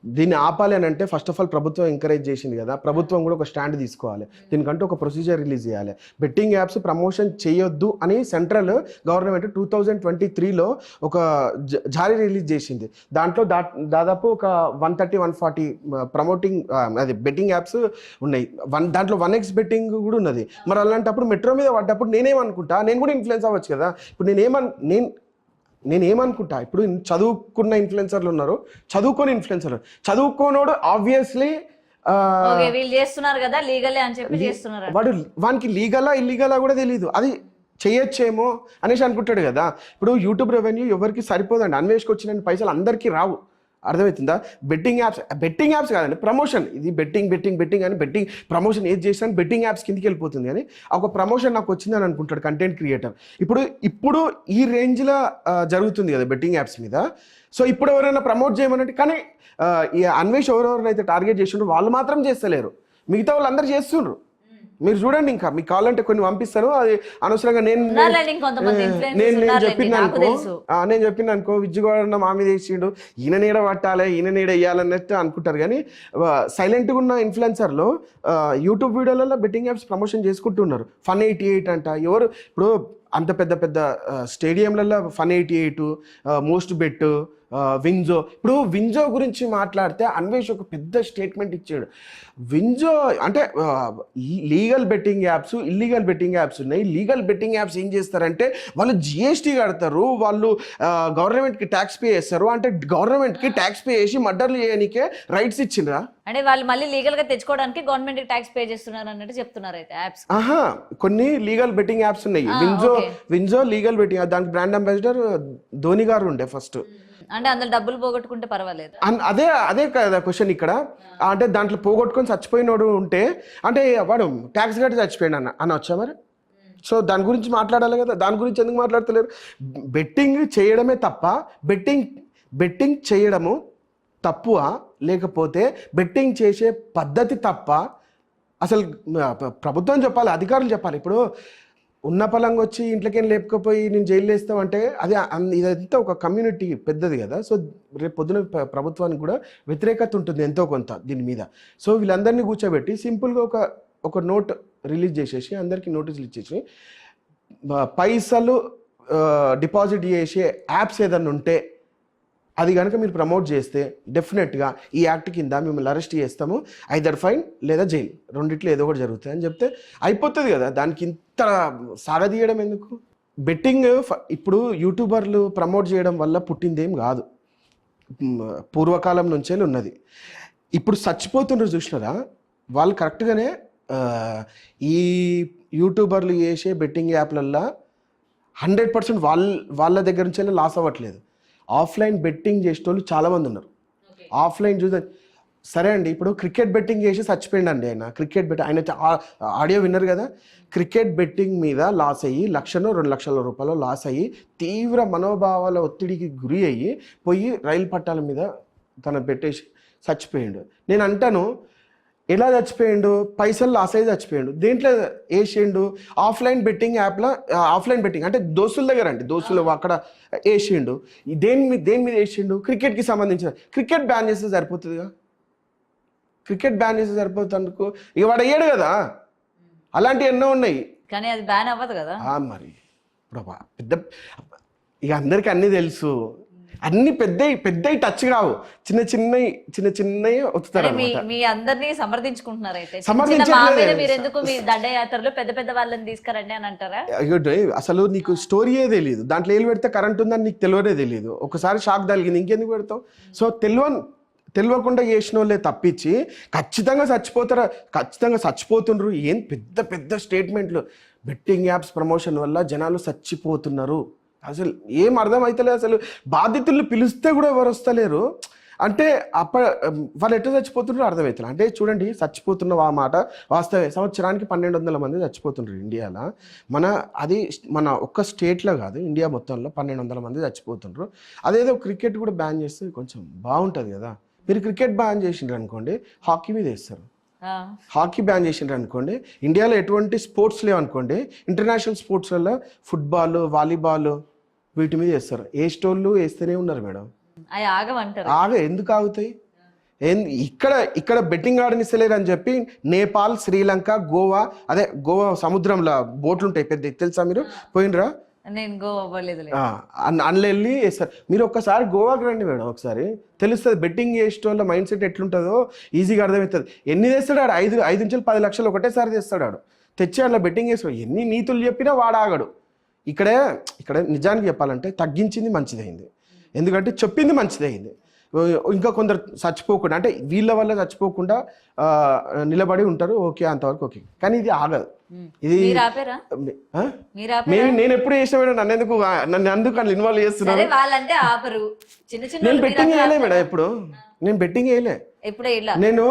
దీన్ని ఆపాలి అని అంటే ఫస్ట్ ఆఫ్ ఆల్ ప్రభుత్వం ఎంకరేజ్ చేసింది కదా, ప్రభుత్వం కూడా ఒక స్టాండ్ తీసుకోవాలి, దీనికంటే ఒక ప్రొసీజర్ రిలీజ్ చేయాలి. బెట్టింగ్ యాప్స్ ప్రమోషన్ చేయొద్దు అని సెంట్రల్ గవర్నమెంట్ 2023లో ఒక జారీ రిలీజ్ చేసింది. దాంట్లో దాదాపు ఒక 130-140 ప్రమోటింగ్ అది బెట్టింగ్ యాప్స్ ఉన్నాయి. దాంట్లో 1x బెట్టింగ్ కూడా ఉన్నది. మరి అలాంటప్పుడు మెట్రో మీద పడ్డప్పుడు నేనేమనుకుంటా, నేను కూడా ఇన్ఫ్లుయెన్స్ అవ్వచ్చు కదా. ఇప్పుడు నేనేమనుకుంటా, ఇప్పుడు చదువుకున్న ఇన్ఫ్లుయెన్సర్లు ఉన్నారు, చదువుకోని ఇన్ఫ్లుయెన్సర్లు. చదువుకోనోడు ఆబ్వియస్లీ వీళ్ళు చేస్తున్నారు కదా లీగలే అని చెప్పి చేస్తున్నారు, వానికి లీగలా ఇల్లీగలా కూడా తెలియదు, అది చేయొచ్చేమో అనేసి అనుకుంటాడు కదా. ఇప్పుడు యూట్యూబ్ రెవెన్యూ ఎవరికి సరిపోదండి, అన్వేషకు వచ్చిన పైసలు అందరికీ రావు, అర్థమవుతుందా. బెట్టింగ్ యాప్స్ కాదండి, ప్రమోషన్. ఇది బెట్టింగ్ అని బెట్టింగ్ ప్రమోషన్ ఏది చేసినా బెట్టింగ్ యాప్స్ కిందకి వెళ్ళిపోతుంది. అని ఒక ప్రమోషన్ నాకు వచ్చిందని అనుకుంటాడు కంటెంట్ క్రియేటర్. ఇప్పుడు ఈ రేంజ్లో జరుగుతుంది కదా బెట్టింగ్ యాప్స్ మీద. సో ఇప్పుడు ఎవరైనా ప్రమోట్ చేయమన్నట్టు, కానీ ఈ అన్వేష్ ఎవరెవరైతే టార్గెట్ చేసిండ్రో వాళ్ళు మాత్రం చేస్తలేరు, మిగతా వాళ్ళు అందరు చేస్తుండ్రు. మీరు చూడండి, ఇంకా మీకు కావాలంటే కొన్ని పంపిస్తాను. అది అనవసరంగా నేను చెప్పిన అనుకో విజ్జుగోడ మా మీద వేసిండు, ఈయన నీడ పట్టాలి, ఈయన నీడ వేయాలన్నట్టు అనుకుంటారు. కానీ సైలెంట్గా ఉన్న ఇన్ఫ్లుయెన్సర్లు యూట్యూబ్ వీడియోలలో బెట్టింగ్ యాప్స్ ప్రమోషన్ చేసుకుంటున్నారు. Fun88 అంట, ఎవరు ఇప్పుడు అంత పెద్ద స్టేడియంలలో Fun88, మోస్ట్ బెట్, వింజో. ఇప్పుడు వింజో గురించి మాట్లాడితే అన్వేష్ ఒక పెద్ద స్టేట్మెంట్ ఇచ్చాడు. వింజో అంటే legal betting apps, illegal betting apps ఉన్నాయి. లీగల్ బెట్టింగ్ యాప్స్ ఏం చేస్తారంటే వాళ్ళు జిఎస్టీ కడతారు, వాళ్ళు గవర్నమెంట్కి ట్యాక్స్ పే చేస్తారు. అంటే గవర్నమెంట్కి ట్యాక్స్ పే చేసి మర్డర్లు చేయడానికే రైట్స్ ఇచ్చిండ్రా? అంటే వాళ్ళు మళ్ళీ లీగల్ గా తెచ్చుకోవడానికి గవర్నమెంట్ ట్యాక్స్ పే చేస్తున్నారు అన్నట్టు చెప్తున్నారు అయితే యాప్స్. కొన్ని లీగల్ బెట్టింగ్ యాప్స్ ఉన్నాయి. వింజో లీగల్ బెట్టింగ్, దానికి బ్రాండ్ అంబాసిడర్ ధోని గారు ఉండే ఫస్ట్. అంటే అందులో డబ్బులు పోగొట్టుకుంటే పర్వాలేదు. అదే కదా క్వశ్చన్ ఇక్కడ. అంటే దాంట్లో పోగొట్టుకొని చచ్చిపోయినోడు ఉంటే అంటే వాడు ట్యాక్స్ కట్టి చచ్చిపోయాడు అని వచ్చా మరి. సో దాని గురించి మాట్లాడాలి కదా, దాని గురించి ఎందుకు మాట్లాడతలేరు? బెట్టింగ్ చేయడమే తప్ప, బెట్టింగ్ చేయడము తప్పువా, లేకపోతే బెట్టింగ్ చేసే పద్ధతి తప్ప? అసలు ప్రభుత్వం చెప్పాలి, అధికారులు చెప్పాలి. ఇప్పుడు ఉన్న పలంగా వచ్చి ఇంట్లోకేం లేకపోయి నేను జైలు వేస్తామంటే అది ఇదంతా ఒక కమ్యూనిటీ పెద్దది కదా. సో రేపు పొద్దున ప్రభుత్వానికి కూడా వ్యతిరేకత ఉంటుంది ఎంతో కొంత దీని మీద. సో వీళ్ళందరినీ కూర్చోబెట్టి సింపుల్గా ఒక నోట్ రిలీజ్ చేసేసి అందరికీ నోటీసులు ఇచ్చేసి పైసలు డిపాజిట్ చేసే యాప్స్ ఏదన్నా ఉంటే అది కనుక మీరు ప్రమోట్ చేస్తే డెఫినెట్గా ఈ యాక్ట్ కింద మిమ్మల్ని అరెస్ట్ చేస్తాము, ఐదర్ ఫైన్ లేదా జైలు, రెండిట్లో ఏదో ఒకటి జరుగుతుంది అని చెప్తే అయిపోతుంది కదా. దానికి ఇంత సాగదీయడం ఎందుకు? బెట్టింగ్ ఇప్పుడు యూట్యూబర్లు ప్రమోట్ చేయడం వల్ల పుట్టిందేం కాదు, పూర్వకాలం నుంచే ఉన్నది. ఇప్పుడు చచ్చిపోతుండ్రు చూసినారా, వాళ్ళు కరెక్ట్గానే ఈ యూట్యూబర్లు చేసే బెట్టింగ్ యాప్లల్లో 100% వాళ్ళ దగ్గర నుంచే లాస్ అవ్వట్లేదు. ఆఫ్లైన్ బెట్టింగ్ చేసేటోళ్ళు చాలామంది ఉన్నారు. ఆఫ్లైన్ చూద్దాం సరే అండి, ఇప్పుడు క్రికెట్ బెట్టింగ్ చేసి చచ్చిపోయింది అండి ఆయన. క్రికెట్ బెట్ ఆయన ఆడియో విన్నారు కదా, క్రికెట్ బెట్టింగ్ మీద లాస్ అయ్యి 1-2 లక్షల రూపాయలు లాస్ అయ్యి తీవ్ర మనోభావాల ఒత్తిడికి గురి అయ్యి పోయి రైలు పట్టాల మీద తను పెట్టేసి చచ్చిపోయాడు. నేను అంటాను, ఎలా చచ్చిపోయాడు? పైసలు లాస్ అయ్యి చచ్చిపోయాడు. దేంట్లో వేసిండు? ఆఫ్లైన్ బెట్టింగ్ యాప్లో. ఆఫ్లైన్ బెట్టింగ్ అంటే దోస్తుల దగ్గర అండి, దోస్తులు అక్కడ వేసిండు. దేని మీద వేసిండు? క్రికెట్కి సంబంధించిన. క్రికెట్ బ్యాన్ చేస్తే సరిపోతుందిగా, క్రికెట్ బ్యాన్ చేస్తే సరిపోతుందుకు ఇక వాడు అయ్యాడు కదా. అలాంటివి ఎన్నో ఉన్నాయి, కానీ అది బ్యాన్ అవ్వదు కదా. మరి ఇప్పుడు పెద్ద ఇక అందరికీ అన్నీ తెలుసు, అన్ని పెద్దవి టచ్ కావు, చిన్న చిన్నవి వస్తారు. మీ అందరినీ సమర్థించుకుంటున్నారు అయితే. మీరు ఎందుకు మీ దండయాత్రలో పెద్ద వాళ్ళని తీసుకురండి అని అంటారా? అసలు నీకు స్టోరీయే తెలియదు, దాంట్లో ఏళ్ళు పెడితే కరెంట్ ఉందని నీకు తెలియనే తెలియదు. ఒకసారి షాక్ తగిలింది, ఇంకెందుకు పెడతావు? సో తెలియకుండా చేసిన వాళ్ళే తప్పించి ఖచ్చితంగా చచ్చిపోతుండ్రు. ఏం పెద్ద స్టేట్మెంట్లు. బెట్టింగ్ యాప్స్ ప్రమోషన్ వల్ల జనాలు చచ్చిపోతున్నారు, అసలు ఏం అర్థం అవుతలేదు. అసలు బాధితులు పిలిస్తే కూడా ఎవరు వస్తలేరు. అంటే వాళ్ళు ఎట్లా చచ్చిపోతున్నారో అర్థమవుతుంది. అంటే చూడండి, చచ్చిపోతున్న ఆ మాట వాస్తవే. సంవత్సరానికి 1200 మంది చచ్చిపోతున్నారు ఇండియాలో. మన ఒక్క స్టేట్లో కాదు, ఇండియా మొత్తంలో 1200 మంది చచ్చిపోతున్నారు. అదేదో క్రికెట్ కూడా బ్యాన్ చేస్తే కొంచెం బాగుంటుంది కదా. మీరు క్రికెట్ బ్యాన్ చేసిండ్రు అనుకోండి, హాకీ మీద వేస్తారు. హాకీ బ్యాన్ చేసిండ్రు అనుకోండి, ఇండియాలో ఎటువంటి స్పోర్ట్స్ లేవనుకోండి, ఇంటర్నేషనల్ స్పోర్ట్స్లలో ఫుట్బాల్, వాలీబాల్ వీటి మీద వేస్తారు. ఏ స్టోర్లు వేస్తూనే ఉన్నారు మేడం. ఎందుకు ఆగుతాయి? ఇక్కడ ఇక్కడ బెట్టింగ్ ఆడనిస్తలేరు అని చెప్పి నేపాల్, శ్రీలంక, గోవా, అదే గోవా సముద్రంలో బోట్లు ఉంటాయి పెద్ద, తెలుసా మీరు పోయినరా? నేను గోవా పోలేదు. అందులో వెళ్ళి వేస్తారు. మీరు ఒక్కసారి గోవాకి రండి మేడం, ఒకసారి తెలుస్తుంది బెట్టింగ్ చేసే వాళ్ళ మైండ్ సెట్ ఎట్లుంటుందో ఈజీగా అర్థమవుతుంది. ఎన్ని తెస్తాడు ఆడు? 5 నుంచి 10 లక్షలు ఒకటేసారి తెస్తాడు ఆడు. తెచ్చి అట్లా బెట్టింగ్ చేస్తాడు. ఎన్ని నీతులు చెప్పినా వాడు ఆగడు. ఇక్కడ నిజానికి చెప్పాలంటే తగ్గించింది మంచిదైంది, ఎందుకంటే చెప్పింది మంచిదైంది. ఇంకా కొందరు చచ్చిపోకుండా, అంటే వీళ్ళ వల్ల చచ్చిపోకుండా నిలబడి ఉంటారు. ఓకే, అంతవరకు ఓకే. కానీ ఇది ఆగదు. ఇది నేను ఎప్పుడు చేసిన మేడం, నన్ను ఎందుకు అట్లా ఇన్వాల్వ్ చేస్తున్నాను? నేను బెట్టింగ్ వేయలే మేడం, ఎప్పుడు నేను బెట్టింగ్ వేయలే. నేను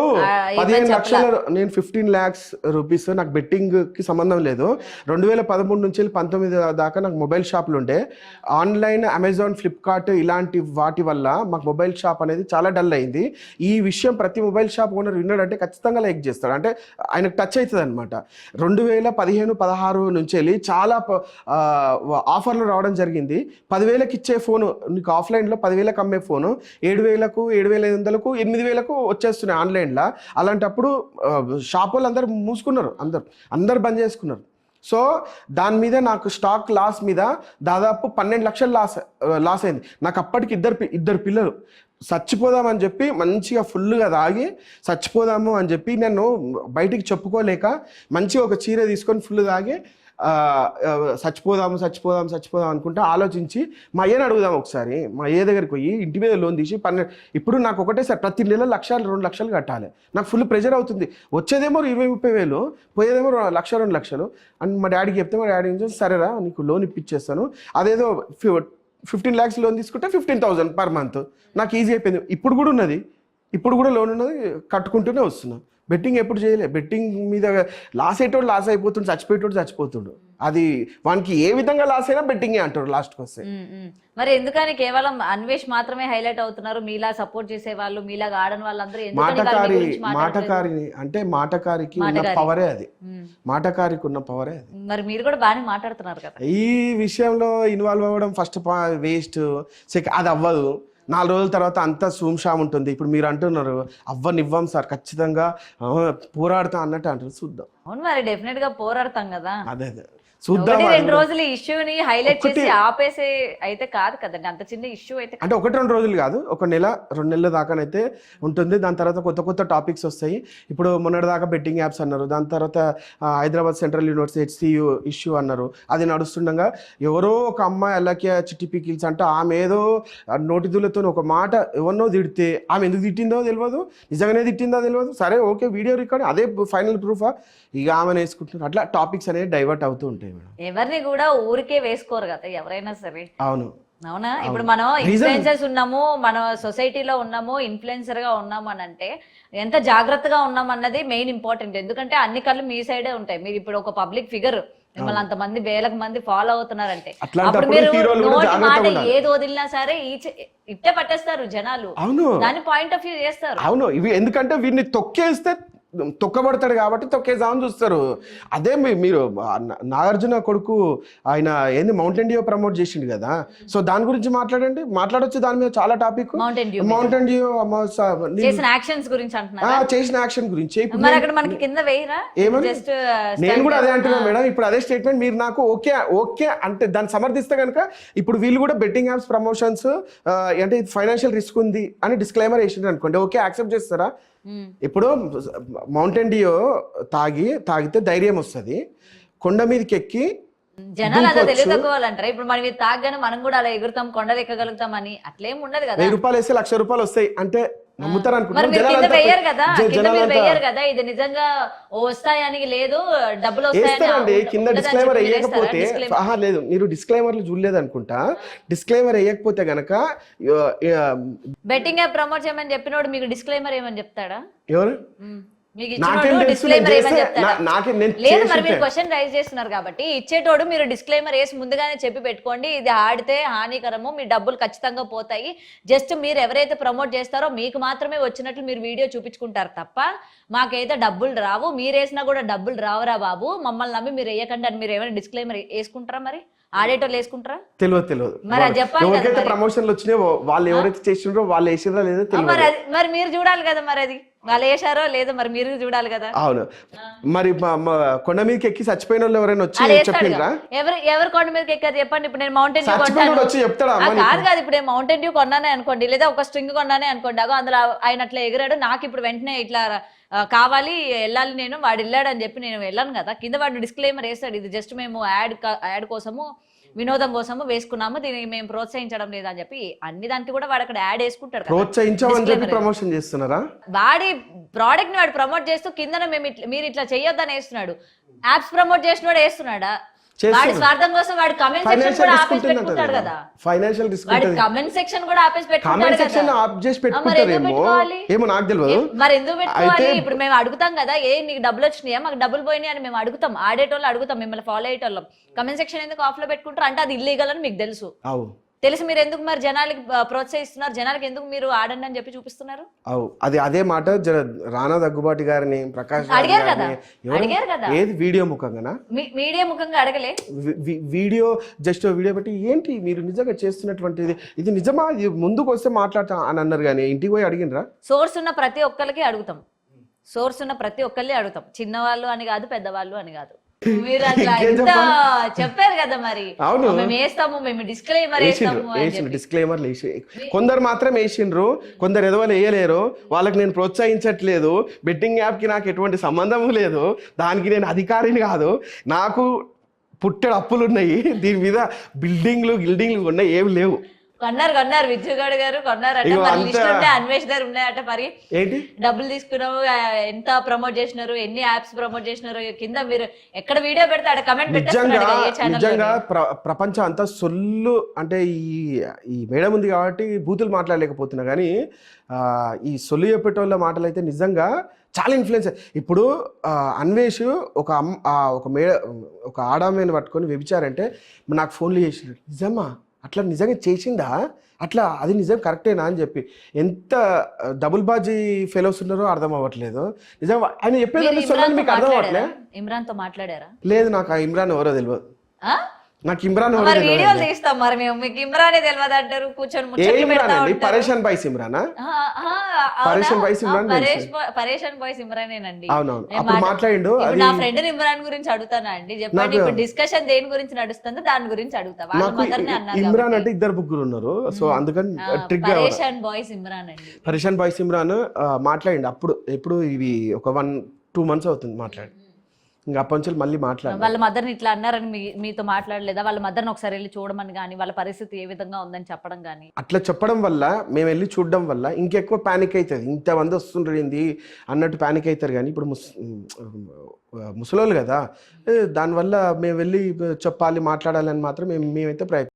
15 లక్షల, నేను 15 lakhs రూపీస్, నాకు బెట్టింగ్ కి సంబంధం లేదు. 2013 నుంచి 19 దాకా నాకు మొబైల్ షాపులు ఉండే. ఆన్లైన్ అమెజాన్, ఫ్లిప్కార్ట్ ఇలాంటి వాటి వల్ల మాకు మొబైల్ షాప్ అనేది చాలా డల్ అయింది. ఈ విషయం ప్రతి మొబైల్ షాప్ ఓనర్ విన్నాడంటే ఖచ్చితంగా లైక్ చేస్తాడు, అంటే ఆయనకు టచ్ అవుతుంది అనమాట. 2015-16 నుంచి వెళ్ళి చాలా ఆఫర్లు రావడం జరిగింది. 10,000కి ఇచ్చే ఫోను నీకు ఆఫ్లైన్లో 10,000కి అమ్మే ఫోను 7,000కు, 7,500కు, 8,000కు వచ్చేస్తున్నాయి ఆన్లైన్లో. అలాంటప్పుడు షాప్ వాళ్ళు అందరు మూసుకున్నారు, అందరు బంద్ చేసుకున్నారు. సో దాని మీద నాకు స్టాక్ లాస్ మీద దాదాపు 12 లక్షలు లాస్ అయింది. నాకు అప్పటికి ఇద్దరు పిల్లలు. చచ్చిపోదామని చెప్పి మంచిగా ఫుల్గా తాగి చచ్చిపోదాము అని చెప్పి నేను బయటికి చెప్పుకోలేక మంచిగా ఒక చీర తీసుకొని ఫుల్ తాగి చచ్చిపోదాం అనుకుంటే ఆలోచించి మా అయ్యని అడుగుదాం ఒకసారి. మా అయ్య దగ్గరికి పోయి ఇంటి మీద లోన్ తీసి ఇప్పుడు నాకు ఒకటేసారి ప్రతి నెల 1-2 లక్షలు కట్టాలి. నాకు ఫుల్ ప్రెజర్ అవుతుంది. వచ్చేదేమో 20-30 వేలు, పోయేదేమో 1-2 లక్షలు అని మా డాడీకి చెప్తే మా డాడీ సరేరా నీకు లోన్ ఇప్పించేస్తాను, అదేదో 15 lakhs లోన్ తీసుకుంటే 15,000 per month నాకు ఈజీ అయిపోయింది. ఇప్పుడు కూడా ఉన్నది, ఇప్పుడు కూడా లోన్ ఉన్నది, కట్టుకుంటూనే వస్తున్నా. బెట్టింగ్ ఎప్పుడు చేయలే. బెట్టింగ్ మీద లాస్ అయ్యేటోడు లాస్ అయిపోతుండు, చచ్చిపోతుండు. అది వానికి ఏ విధంగా లాస్ అయినా బెట్టింగే అంటారు లాస్ట్కి వస్తే. మరి ఎందుకని కేవలం అన్వేష్ మాత్రమే హైలైట్ అవుతున్నారు? మీలా సపోర్ట్ చేసే వాళ్ళు, మీలాగా ఆడని వాళ్ళందరూ మాటకారిని అంటే మాటకారికి ఉన్న పవరే అది, మాటకారికి ఉన్న పవరే అది. మరి మీరు కూడా బాగానే మాట్లాడుతున్నారు కదా. ఈ విషయంలో ఇన్వాల్వ్ అవ్వడం ఫస్ట్ వేస్ట్, అది అవ్వదు. 4 రోజుల తర్వాత అంతా సూమ్షామ్ ఉంటుంది. ఇప్పుడు మీరు అంటున్నారు అవ్వనివ్వం సార్, ఖచ్చితంగా పోరాడతా అన్నట్టు అంటారు. చూద్దాం. అవును, మరి డెఫినెట్ గా పోరాడతాం కదా. అదే చూద్దాం. 2 రోజులు ఇష్యూని హైలైట్ చేసి ఆపేసే అయితే కాదు కదండి, అంత చిన్న ఇష్యూ అయితే. అంటే 1-2 రోజులు కాదు, 1 నెల 2 నెలల దాకానైతే ఉంటుంది. దాని తర్వాత కొత్త టాపిక్స్ వస్తాయి. ఇప్పుడు మొన్నటి దాకా బెట్టింగ్ యాప్స్ అన్నారు, దాని తర్వాత Hyderabad central university HCU issue అన్నారు. అది నడుస్తుండగా ఎవరో ఒక అమ్మాయి అలాగే చిట్టి పికిల్స్ అంటే ఆమె ఏదో నోటిదులతో ఒక మాట ఎవరినో తిడితే ఆమె ఎందుకు తిట్టిందో తెలియదు, నిజంగానే తిట్టిందో తెలియదు. సరే ఓకే, వీడియో రికార్డ్ అదే ఫైనల్ ప్రూఫా, ఇక ఆమెను వేసుకుంటున్నారు. అట్లా టాపిక్స్ అనేది డైవర్ట్ అవుతూ ఉంటాయి. ఎవరిని కూడా ఊరికే వేసుకోరు కదా ఎవరైనా సరే. అవునా, ఇప్పుడు మనం ఇన్ఫ్లుయెన్సర్స్ ఉన్నాము, మన సొసైటీలో ఉన్నాము, ఇన్ఫ్లుయెన్సర్ గా ఉన్నాము అని అంటే ఎంత జాగ్రత్తగా ఉన్నాం అన్నది మెయిన్ ఇంపార్టెంట్. ఎందుకంటే అన్ని కళ్ళు మీ సైడే ఉంటాయి. మీరు ఇప్పుడు ఒక పబ్లిక్ ఫిగర్, మిమ్మల్ని అంతమంది 1000 మంది ఫాలో అవుతున్నారంటే అప్పుడు మీరు నోటి మాట ఏది వదిలినా సరే ఇట్టే పట్టేస్తారు జనాలు. దాని పాయింట్ ఆఫ్ వ్యూ చేస్తారు. అవును, ఇవి ఎందుకంటే వీరిని తొక్కేస్తే తొక్కబడతాడు కాబట్టి తొక్కేసామని చూస్తారు. అదే మీరు నాగార్జున కొడుకు ఆయన ఏంది మౌంటైన్ డ్యూ ప్రమోట్ చేసిండు కదా, సో దాని గురించి మాట్లాడొచ్చు. దాని మీద చాలా టాపిక్ మౌంటైన్ డ్యూ చేసిన యాక్షన్ గురించి. నేను కూడా అదే అంటున్నాను మేడం. ఇప్పుడు అదే స్టేట్మెంట్ మీరు నాకు ఓకే అంటే దాన్ని సమర్థిస్తే కనుక ఇప్పుడు వీళ్ళు కూడా బెట్టింగ్ యాప్స్ ప్రమోషన్స్ అంటే ఫైనాన్షియల్ రిస్క్ ఉంది అని డిస్క్లైమర్ వేసిండ్రు అనుకోండి, ఓకే యాక్సెప్ట్ చేస్తారా? ఇప్పుడు మౌంటైన్ డ్యూ తాగితే ధైర్యం వస్తుంది, కొండ మీదకి ఎక్కి జనాలు అలా తెలియదుకోవాలంటారా? ఇప్పుడు మనం ఇది తాగగానే మనం కూడా అలా ఎగురుతాం, కొండలు ఎక్కగలుగుతాం అని అట్లేం ఉండదు కదా. 1000 రూపాయలు వేస్తే 1,00,000 రూపాయలు వస్తాయి అంటే నమ్ముతారు అనుకుంటున్నారు. ఇది నిజంగా వస్తాయని లేదు, డబ్బులు వస్తాయని కింద డిస్క్లైమర్ వేయకపోతే లేదు, మీరు డిస్క్లైమర్లు చూడలేదు అనుకుంటా. డిస్క్లైమర్ వేయకపోతే గనక బెట్టింగ్ యాప్ ప్రమోట్ చేయమని చెప్పినోడు మీకు డిస్క్లైమర్ ఏమని చెప్తాడా? ఎవరు? లేదు, మరి మీరు క్వశ్చన్ రైజ్ చేస్తున్నారు కాబట్టి ఇచ్చేటోడు మీరు డిస్క్లైమర్ వేసి ముందుగానే చెప్పి పెట్టుకోండి, ఇది ఆడితే హానికరము, మీ డబ్బులు ఖచ్చితంగా పోతాయి. జస్ట్ మీరు ఎవరైతే ప్రమోట్ చేస్తారో మీకు మాత్రమే వచ్చినట్లు మీరు వీడియో చూపించుకుంటారు తప్ప మాకైతే డబ్బులు రావు, మీరు వేసినా కూడా డబ్బులు రావురా బాబు, మమ్మల్ని నమ్మి మీరు వేయకండి అని మీరు ఏమైనా డిస్క్లైమర్ వేసుకుంటారా? మరి ఆడేటోళ్ళు వేసుకుంటారా? తెలియదు మరి అది చెప్పాలి కదా ఎవరికైతే మరి. ప్రమోషన్లు వచ్చినాయో వాళ్ళు ఎవరైతే చేసిండ్రో వాళ్ళు వేసిండ్రో లేదో మరి తెలియదు. అది మరి మీరు చూడాలి కదా, మరి అది వాళ్ళు వేసారో లేదో మరి మీరు చూడాలి కదా. అవును. మరి కొండ మీదకి ఎక్కి చచ్చిపోయిన వాళ్ళు ఎవరైనా వచ్చి అది వేస్తాడుగా. చెప్పిండ్రా? ఎవరు కొండ మీదకి ఎక్కారు చెప్పండి. ఇప్పుడు నేను మౌంటైన్ డ్యూ చచ్చిపోయిన కొన్నాను. వచ్చి చెప్తాడా ఆ, అమ్మ నీకు? కాదు కాదు, ఇప్పుడు నేను మౌంటైన్ డ్యూ కొన్నానే అనుకోండి, లేదా ఒక స్ట్రింగ్ కొన్నానే అనుకోండి, అగో అందులో ఆయన అట్లా ఎగిరాడు, నాకు ఇప్పుడు వెంటనే ఇట్లా కావాలి వెళ్ళాలి, నేను వాడు వెళ్ళాడు అని చెప్పి నేను వెళ్ళాను కదా. కింద వాడు డిస్క్లైమర్ వేస్తాడు, ఇది జస్ట్ మేము యాడ్ కోసము వినోదం కోసము వేసుకున్నాము, దీనికి మేము ప్రోత్సహించడం లేదా అని చెప్పి. అన్ని దానికి కూడా వాడు అక్కడ యాడ్ వేసుకుంటాడు కదా. ప్రోత్సహించామని చెప్పి ప్రమోషన్ చేస్తున్నారా? వాడి ప్రోడక్ట్ ని వాడు ప్రమోట్ చేస్తూ కింద మీరు ఇట్లా చెయ్యొద్దని వేస్తున్నాడు. యాప్స్ ప్రమోట్ చేసినోడు వేస్తున్నాడా? వాడి స్వార్థం కోసం వాడి కమెంట్ సెక్షన్ కూడా ఆపేసి పెట్టుకుంటాడు కదా. ఫైనాన్షియల్ రిస్క్ వాడి కమెంట్ సెక్షన్ కూడా ఆపేసి పెట్టుకుంటాడు కామెంట్ సెక్షన్ కదా. ఆఫ్ చేసి మరి ఎందుకు పెట్టుకుంటారేమో, పెట్టుకోవాలి? ఏమో నాకు తెలియదు. మరి ఎందుకు పెట్టుకోవాలి? ఇప్పుడు మేము అడుగుతాం కదా, నీకు డబ్బులు వచ్చినాయా, మాకు డబ్బులు పోయినాయి అని మేము అడుగుతాం. ఆడేటోళ్ళు అడుగుతాం, మిమ్మల్ని ఫాలో అయ్యేటోళ్ళం. కమెంట్ సెక్షన్ ఎందుకు ఆఫ్ లో పెట్టుకుంటారు అంటే అది ఇల్లీగల్ అని మీకు తెలుసు. తెలిసి మీరు ఎందుకు మరి జనాలకి ప్రోత్సహిస్తున్నారు? జనాలకి ఎందుకు మీరు ఆడండి అని చెప్పి చూపిస్తున్నారు? అదే మాట రానా దగ్గుబాటి గారిని, ప్రకాష్ అడిగారు కదా. ఏది వీడియో ముఖంగా? మీడియా ముఖంగా అడగలే. వీడియో జస్ట్ వీడియో పెట్టి ఏంటి మీరు నిజంగా చేస్తున్నటువంటిది, ఇది నిజమా, ఇది ముందుకు వస్తే మాట్లాడతా అని అన్నారు, కానీ ఇంటికి పోయి అడిగినరా? సోర్స్ ఉన్న ప్రతి ఒక్కరికి అడుగుతాం, చిన్నవాళ్ళు అని కాదు, పెద్దవాళ్ళు అని కాదు. మీరు అట్లా ఎంత చెప్పారు కదా, మరి మేము వేస్తాము, మేము డిస్క్లైమర్ డిస్క్లైమర్ వేసి కొందరు మాత్రం వేసిండ్రు, కొందరు ఎదవలు వేయలేరు. వాళ్ళకి నేను ప్రోత్సహించట్లేదు, బెట్టింగ్ యాప్ కి నాకు ఎటువంటి సంబంధం లేదు, దానికి నేను అధికారిని కాదు, నాకు పుట్టెడు అప్పులు ఉన్నాయి, దీని మీద బిల్డింగ్లు ఉన్నాయి, ఏమి లేవు. కొన్నారు విజ్జుగాడు గారు కొన్నారంటే అన్వేష్ గారు ఉన్నాయట. మరి ఏంటి డబ్బులు తీసుకున్నావు, ఎంత ప్రమోట్ చేసినారు, ఎన్ని యాప్స్ ప్రమోట్ చేసినారు, కింద మీరు ఎక్కడ వీడియో పెడితే అక్కడ కమెంట్ నిజంగా ప్రపంచం అంతా సొల్లు. అంటే ఈ మేడం ఉంది కాబట్టి బూతులు మాట్లాడలేకపోతున్నా, కానీ ఈ సొల్లు చెప్పేటోళ్ళ మాటలు అయితే నిజంగా చాలా ఇన్ఫ్లుయెన్స్. ఇప్పుడు అన్వేష్ ఒక ఆడామని పట్టుకొని వ్యభిచారంటే నాకు ఫోన్లు చేసినారు, నిజమా అట్లా నిజంగా చేసిందా, అట్లా అది నిజం కరెక్టేనా అని చెప్పి. ఎంత డబుల్ బాజీ ఫెలోస్ ఉన్నారో అర్థం అవ్వట్లేదు. నిజంగా ఆయన చెప్పేది మీకు అర్థం అవ్వట్లే. ఇమ్రాన్ తో మాట్లాడారా? లేదు, నాకు ఆ ఇమ్రాన్ ఎవరో తెలియదు. నాకు ఇమ్రాన్ వీడియోలు తీస్తాం, మరి మేము మీకు ఇమ్రానే తెలియదు అంటారు, కూర్చొని పరేషాన్ బాయ్స్ ఇమ్రానా? పరేషాన్ బాయ్స్ ఇమ్రానేనండి. అవునవును, అప్పుడు మాట్లాడిండు. నా ఫ్రెండ్ ఇమ్రాన్ గురించి అడుగుతానా అండి, చెప్పండి. ఇప్పుడు డిస్కషన్ దేని గురించి నడుస్తుందో దాని గురించి అడుగుతా. ఇమ్రాన్ అంటే ఇద్దరు ముగ్గురు ఉన్నారు, సో అందుకని పరేషాన్ బాయ్స్ ఇమ్రాన్ అండి. పరేషాన్ బాయ్స్ ఇమ్రాన్ మాట్లాడిండు అప్పుడు. ఎప్పుడు ఇవి ఒక 1-2 months అవుతుంది మాట్లాడి. ఇంకా అప్పటి నుంచి మళ్ళీ మాట్లాడాలి. వాళ్ళ మదర్ని ఇట్లా అన్నారని మీతో మాట్లాడలేదా? వాళ్ళ మదర్ని ఒకసారి వెళ్ళి చూడమని కానీ, వాళ్ళ పరిస్థితి ఏ విధంగా ఉందని చెప్పడం కానీ? అట్లా చెప్పడం వల్ల, మేము వెళ్ళి చూడడం వల్ల ఇంకెక్కువ ప్యానిక్ అవుతుంది. ఇంతమంది వస్తుండ్రు ఏంది అన్నట్టు ప్యానిక్ అవుతారు. కానీ ఇప్పుడు ముసలోళ్ళు కదా, దానివల్ల మేము వెళ్ళి చెప్పాలి, మాట్లాడాలి అని మాత్రం మేమైతే ప్రయత్నం